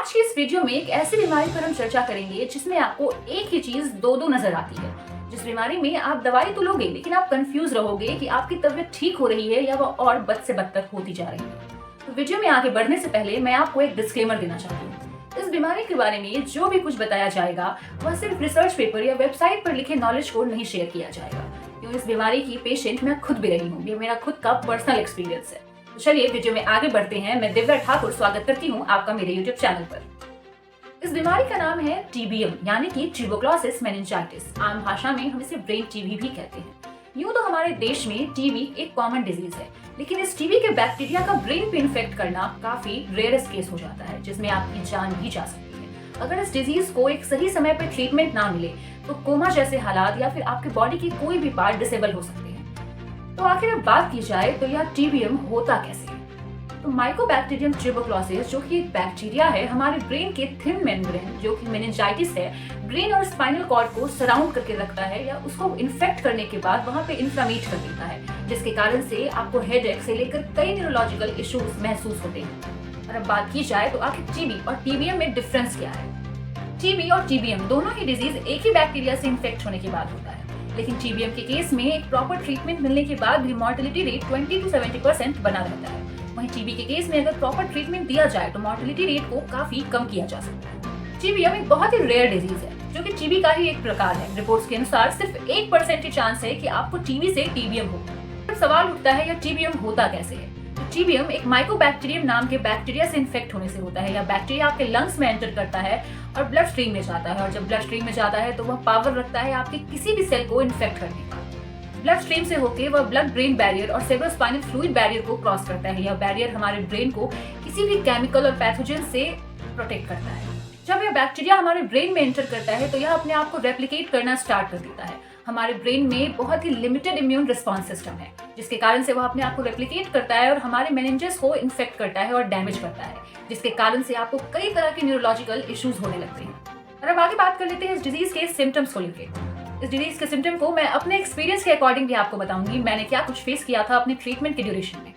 आज की इस वीडियो में एक ऐसी बीमारी पर हम चर्चा करेंगे जिसमें आपको एक ही चीज दो दो नजर आती है। जिस बीमारी में आप दवाई तो लोगे लेकिन आप कंफ्यूज रहोगे कि आपकी तबीयत ठीक हो रही है या वह और बद से बदतर होती जा रही है। तो वीडियो में आगे बढ़ने से पहले मैं आपको एक डिस्क्लेमर देना चाहती हूँ। इस बीमारी के बारे में जो भी कुछ बताया जाएगा वह सिर्फ रिसर्च पेपर या वेबसाइट पर लिखे नॉलेज को नहीं शेयर किया जाएगा। क्यों इस बीमारी की पेशेंट मैं खुद भी रही हूँ, ये मेरा खुद का पर्सनल एक्सपीरियंस है। तो चलिए वीडियो में आगे बढ़ते हैं। मैं दिव्या ठाकुर स्वागत करती हूँ आपका मेरे यूट्यूब चैनल पर। इस बीमारी का नाम है टीबीएम यानी कि ट्यूबरकुलोसिस मेनिंजाइटिस। आम भाषा में हम इसे ब्रेन टीबी भी कहते हैं। यूं तो हमारे देश में टीबी एक कॉमन डिजीज है, लेकिन इस टीबी के बैक्टीरिया का ब्रेन पे इन्फेक्ट करना काफी रेयरेस्ट केस हो जाता है, जिसमें आपकी जान भी जा सकती है। अगर इस डिजीज को एक सही समय पर ट्रीटमेंट ना मिले तो कोमा जैसे हालात या फिर आपके बॉडी की कोई भी पार्ट डिसेबल हो सकते हैं। तो आखिर अब बात की जाए तो यह टीबीएम होता कैसे है? तो माइकोबैक्टीरियम ट्यूबरकुलोसिस जो कि एक बैक्टीरिया है, हमारे ब्रेन के थिन मेम्ब्रेन जो कि मेनिंजाइटिस है, ब्रेन और स्पाइनल कॉर्ड को सराउंड करके रखता है या उसको इन्फेक्ट करने के बाद वहां पे इन्फ्लेमेट कर देता है, जिसके कारण से आपको हेडेक से लेकर कई न्यूरोलॉजिकल इश्यूज महसूस होते हैं। और अब बात की जाए तो आखिर टीबी और टीबीएम में डिफरेंस क्या है? टीबी और टीबीएम दोनों ही डिजीज एक ही बैक्टीरिया से इन्फेक्ट होने के बाद होता है, लेकिन टीबीएम के केस में एक प्रॉपर ट्रीटमेंट मिलने के बाद भी मॉर्टेलिटी रेट 20 से 70% बना रहता है। वहीं टीबी के केस में अगर प्रॉपर ट्रीटमेंट दिया जाए तो मॉर्टेलिटी रेट को काफी कम किया जा सकता है। टीबीएम एक बहुत ही रेयर डिजीज है जो कि टीबी का ही एक प्रकार है। रिपोर्ट्स के अनुसार सिर्फ 1% ही चांस है कि आपको टीबी से टीबीएम हो। अब सवाल उठता है यह टीबीएम होता कैसे है? टीबीएम एक माइकोबैक्टीरियम नाम के बैक्टीरिया से इन्फेक्ट होने से होता है। या बैक्टीरिया आपके लंग्स में एंटर करता है और ब्लड स्ट्रीम में जाता है, और जब ब्लड स्ट्रीम में जाता है तो वह पावर रखता है आपके किसी भी सेल को इन्फेक्ट करने का। ब्लड स्ट्रीम से होकर वह ब्लड ब्रेन बैरियर और सेरेब्रोस्पाइनल फ्लूइड बैरियर को क्रॉस करता है। यह बैरियर हमारे ब्रेन को किसी भी केमिकल और पैथोजन से प्रोटेक्ट करता है। जब यह बैक्टीरिया हमारे ब्रेन में एंटर करता है तो यह अपने आप को रेप्लिकेट करना स्टार्ट कर देता है। हमारे ब्रेन में बहुत ही लिमिटेड इम्यून रिस्पॉन्स सिस्टम है, जिसके कारण से वह अपने आप को रेप्लिकेट करता है और हमारे मेनिंजेस को इन्फेक्ट करता है और डैमेज करता है, जिसके कारण से आपको कई तरह के न्यूरोलॉजिकल इश्यूज होने लगते हैं। और अब आगे बात कर लेते हैं इस डिजीज के सिम्टम्स को लेकर। इस डिजीज के सिम्टम को मैं अपने एक्सपीरियंस के अकॉर्डिंग भी आपको बताऊंगी, मैंने क्या कुछ फेस किया था अपने ट्रीटमेंट के ड्यूरेशन में।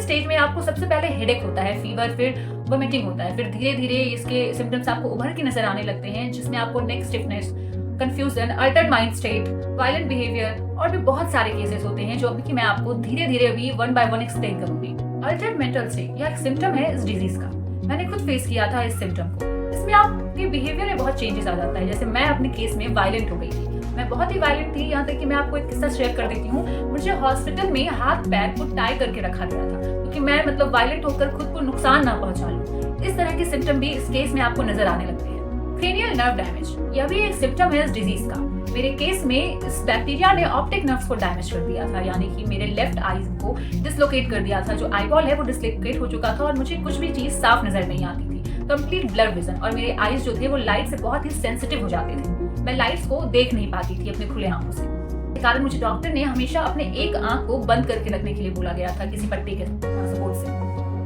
स्टेज में आपको सबसे पहले हेडेक होता है, फीवर, फिर वोमिटिंग होता है, फिर धीरे धीरे इसके सिम्टम्स आपको उभर के नजर आने लगते हैं, जिसमें आपको neck stiffness, confusion, altered mind state, violent behaviour और भी बहुत सारे केसेस होते हैं जो अभी कि मैं आपको धीरे धीरे अभी वन बाय वन एक्सप्लेन करूंगी। अल्टर्ड मेंटल स्टेट यह एक सिम्टम है इस डिजीज का। मैंने खुद फेस किया था इस सिम्टम को। इसमें आपके बिहेवियर में बहुत चेंजेस आ जाता है। जैसे मैं अपने केस में वायलेंट हो गई थी, मैं बहुत ही वायलेंट थी, यहाँ तक कि मैं आपको एक किस्सा शेयर कर देती हूँ। मुझे हॉस्पिटल में हाथ पैर को टाई करके रखा गया था क्योंकि मैं वायलेंट होकर खुद को नुकसान ना पहुंचा लूं। इस तरह के सिम्टम भी इस केस में आपको नजर आने लगते हैं। क्रेनियल नर्व डैमेज यह भी एक सिम्टम है इस डिजीज का। मेरे केस में इस बैक्टीरिया ने ऑप्टिक नर्व्स को डैमेज कर दिया था, यानी कि मेरे लेफ्ट आईज को डिसलोकेट कर दिया था। जो आईबॉल है वो डिसलोकेट हो चुका था और मुझे कुछ भी चीज साफ नजर नहीं आती थी, कंप्लीट ब्लड विजन, और मेरे आईज जो थे वो लाइट से बहुत ही सेंसिटिव हो जाते थे। मैं लाइट्स को देख नहीं पाती थी अपने खुले आंखों से। इस कारण मुझे डॉक्टर ने हमेशा अपने एक आंख को बंद करके रखने के लिए बोला गया था किसी पट्टी के सपोर्ट से।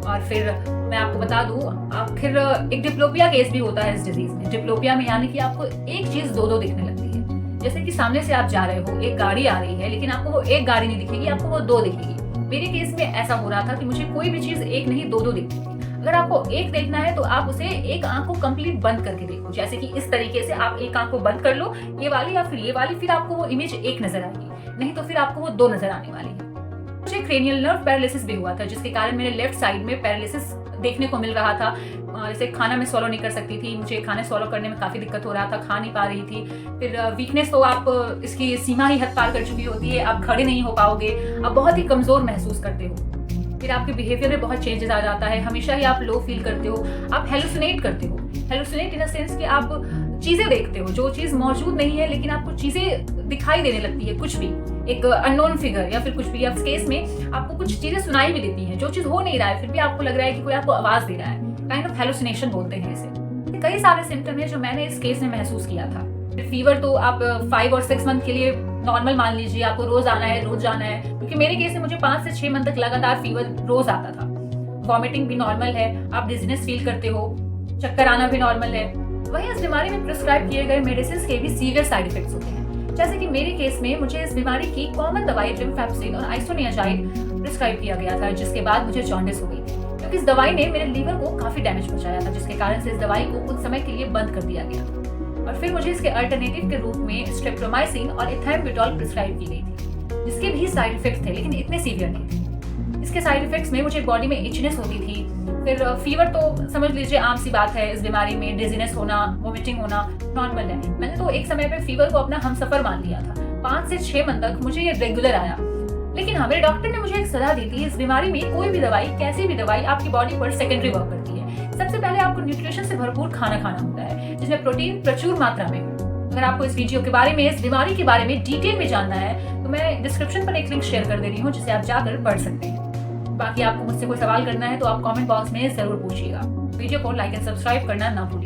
और फिर मैं आपको बता दूं, आखिर एक डिप्लोपिया केस भी होता है इस डिजीज में। डिप्लोपिया में यानी कि आपको एक चीज दो दो दिखने लगती है। जैसे कि सामने से आप जा रहे हो, एक गाड़ी आ रही है, लेकिन आपको वो एक गाड़ी नहीं दिखेगी, आपको वो दो दिखेगी। मेरे केस में ऐसा हो रहा था कि मुझे कोई भी चीज एक नहीं दो दो दिखती थी। अगर आपको एक देखना है तो आप उसे एक आंख को कंप्लीट बंद करके देखो, जैसे कि इस तरीके से आप एक आंख को बंद कर लो, ये वाली या फिर ये वाली, फिर आपको वो इमेज एक नजर आएगी, नहीं तो फिर आपको वो दो नजर आने वाली है। मुझे क्रेनियल नर्व पैरालिसिस भी हुआ था, जिसके कारण मेरे लेफ्ट साइड में पैरालिसिस देखने को मिल रहा था। जैसे खाना मैं सॉलो नहीं कर सकती थी, मुझे खाने सॉलो करने में काफी दिक्कत हो रहा था, खा नहीं पा रही थी। फिर वीकनेस तो आप इसकी सीमा ही हद पार कर चुकी होती है, आप खड़े नहीं हो पाओगे, आप बहुत ही कमजोर महसूस करते हो। फिर आपके बिहेवियर में बहुत चेंजेस आ जाता है, हमेशा ही आप लो फील करते हो, आप हेलुसिनेट करते हो। हेलुसिनेट इन द सेंस कि आप चीजें देखते हो जो चीज मौजूद नहीं है, लेकिन आपको चीजें दिखाई देने लगती है, कुछ भी एक अननोन फिगर या फिर कुछ भी। इस केस में आपको कुछ चीजें सुनाई भी देती हैं जो चीज हो नहीं रहा है, फिर भी आपको लग रहा है कि कोई आपको आवाज दे रहा है। काइंड ऑफ हेलुसिनेशन बोलते हैं इसे। कई सारे सिम्टम है जो मैंने इस केस में महसूस किया था। फीवर तो आप 5 और 6 मंथ के लिए नॉर्मल मान लीजिए, आपको रोज आना है, रोज जाना है, क्योंकि मेरे केस में मुझे 5 से 6 मंथ तक लगातार फीवर रोज आता था। वॉमिटिंग भी नॉर्मल है, आप डिजीनेस फील करते हो, चक्कर आना भी नॉर्मल है। वहीं इस बीमारी में प्रिस्क्राइब किए गए मेडिसिन के भी सीवियर साइड इफेक्ट्स होते हैं। जैसे कि मेरे केस में मुझे इस बीमारी की कॉमन दवाई रिम्फेप्सिन और आइसोनियाजाइड प्रिस्क्राइब किया गया था, जिसके बाद मुझे जॉन्डिस हो गई थी। जबकि इस दवाई ने मेरे लीवर को काफ़ी डैमेज पहुंचाया था, जिसके कारण से इस दवाई को कुछ समय के लिए बंद कर दिया गया। और फिर मुझे इसके अल्टरनेटिव के रूप में स्ट्रेप्टोमाइसिन और इथैम्बुटोल प्रिस्क्राइब की गई थी, जिसके भी साइड इफेक्ट्स थे लेकिन इतने सीवियर नहीं थे। इसके साइड इफेक्ट्स में मुझे बॉडी में इचनेस होती थी, फिर फीवर तो समझ लीजिए आम सी बात है इस बीमारी में, डिजीनेस होना, वोमिटिंग होना नॉर्मल है। मैंने तो एक समय पे फीवर को अपना हमसफर मान लिया था। 5 से 6 मंथ तक मुझे ये रेगुलर आया। लेकिन हाँ, मेरे डॉक्टर ने मुझे एक सलाह दी थी, इस बीमारी में कोई भी दवाई, कैसी भी दवाई आपकी बॉडी पर सेकेंडरी वर्क करती है। सबसे पहले आपको न्यूट्रिशन से भरपूर खाना खाना होता है, जिसमें प्रोटीन प्रचुर मात्रा में। अगर आपको इस वीडियो के बारे में, इस बीमारी के बारे में डिटेल में जानना है तो मैं डिस्क्रिप्शन पर एक लिंक शेयर कर दे रही हूँ, जिसे आप जाकर पढ़ सकते हैं। बाकी आपको मुझसे कोई सवाल करना है तो आप कमेंट बॉक्स में जरूर पूछिएगा। वीडियो को लाइक एंड सब्सक्राइब करना ना भूलिए।